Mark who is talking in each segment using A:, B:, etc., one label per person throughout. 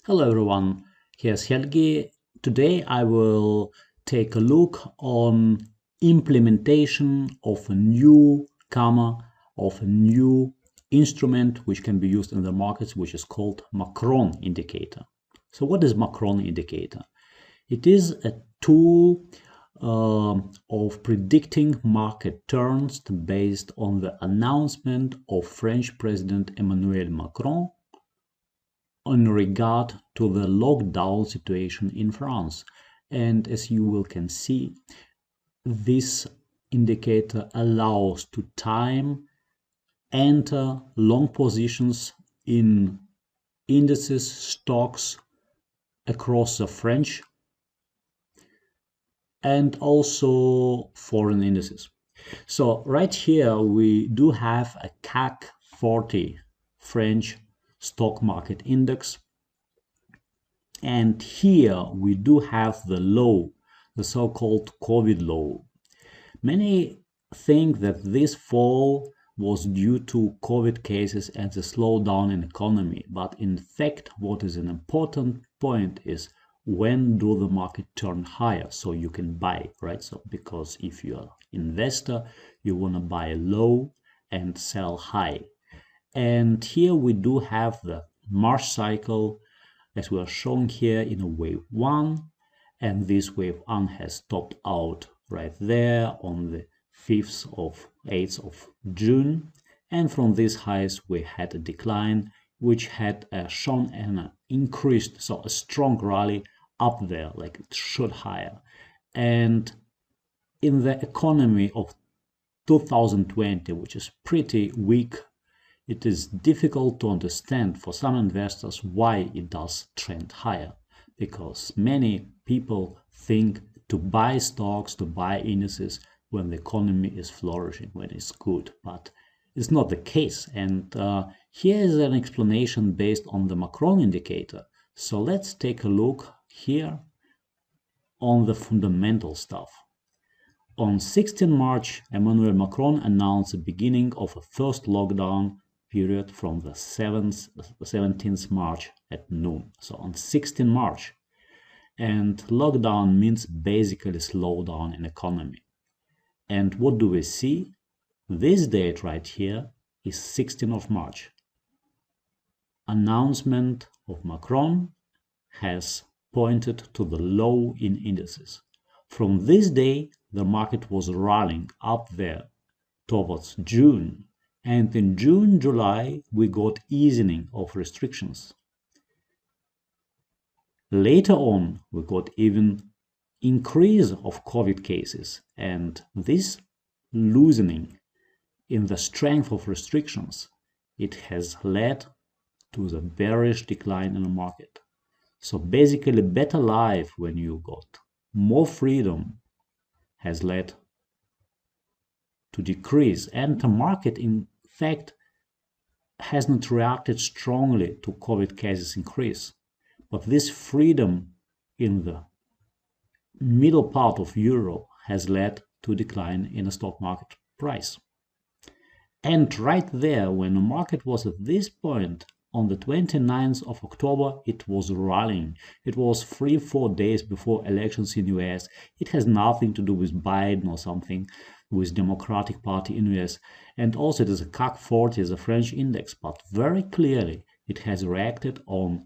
A: Hello everyone, here's Helgi. Today I will take a look on implementation of a new instrument which can be used in the markets, which is called Macron Indicator. So what is Macron Indicator? It is a tool of predicting market turns based on the announcement of French President Emmanuel Macron in regard to the lockdown situation in France. And as you will can see, this indicator allows to time enter long positions in indices, stocks across the French and also foreign indices. So right here we do have a CAC 40 French stock market index, and here we do have the low, the so-called COVID low. Many think that this fall was due to COVID cases and the slowdown in economy, but in fact what is an important point is when do the market turn higher so you can buy, right? So because if you're an investor, you want to buy low and sell high. And here we do have the March cycle as we are showing here in a wave 1, and this wave 1 has topped out right there on the 8th of June, and from these highs we had a decline which had shown an increased, so a strong rally up there, like it shot higher. And in the economy of 2020, which is pretty weak, it is difficult to understand for some investors why it does trend higher, because many people think to buy stocks, to buy indices when the economy is flourishing, when it's good, but it's not the case. And here is an explanation based on the Macron indicator. So let's take a look here on the fundamental stuff. On 16 March, Emmanuel Macron announced the beginning of a first lockdown period from the 17th March at noon. So on 16 March. And lockdown means basically slowdown in economy. And what do we see? This date right here is 16th of March. Announcement of Macron has pointed to the low in indices. From this day, the market was rallying up there towards June. And in June, July, we got easing of restrictions. Later on, we got even increase of COVID cases, and this loosening in the strength of restrictions, it has led to the bearish decline in the market. So basically, better life when you got more freedom has led to decrease, and the market in fact has not reacted strongly to COVID cases increase. But this freedom in the middle part of Europe has led to a decline in the stock market price. And right there, when the market was at this point, on the 29th of October, it was rallying. It was 3-4 days before elections in US. It has nothing to do with Biden or something, with Democratic Party in US. And also it is a CAC 40, is a French index, but very clearly it has reacted on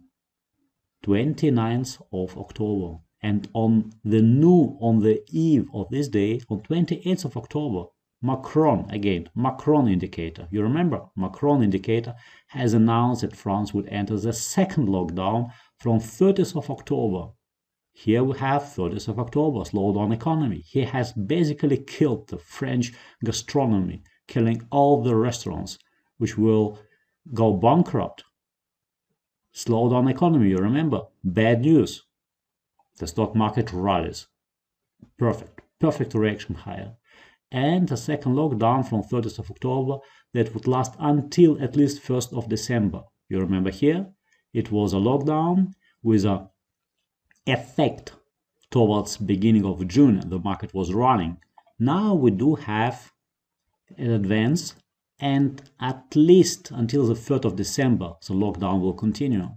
A: 29th of October. And on the eve of this day, on 28th of October, Macron indicator. You remember, Macron indicator has announced that France would enter the second lockdown from 30th of October. Here we have 30th of October, slowdown economy. He has basically killed the French gastronomy, killing all the restaurants, which will go bankrupt. Slowdown economy, you remember, bad news. The stock market rallies. Perfect reaction higher. And a second lockdown from 30th of October that would last until at least 1st of December. You remember here, it was a lockdown with an effect towards beginning of June. The market was running. Now we do have an advance, and at least until the 3rd of December, the lockdown will continue.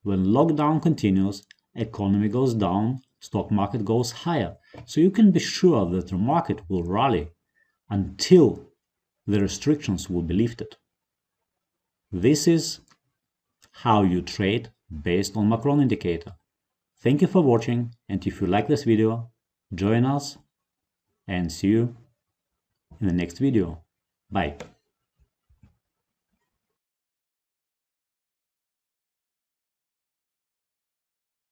A: When lockdown continues, economy goes down, stock market goes higher. So you can be sure that the market will rally until the restrictions will be lifted. This is how you trade based on Macron Indicator. Thank you for watching, and if you like this video, join us and see you in the next video. Bye.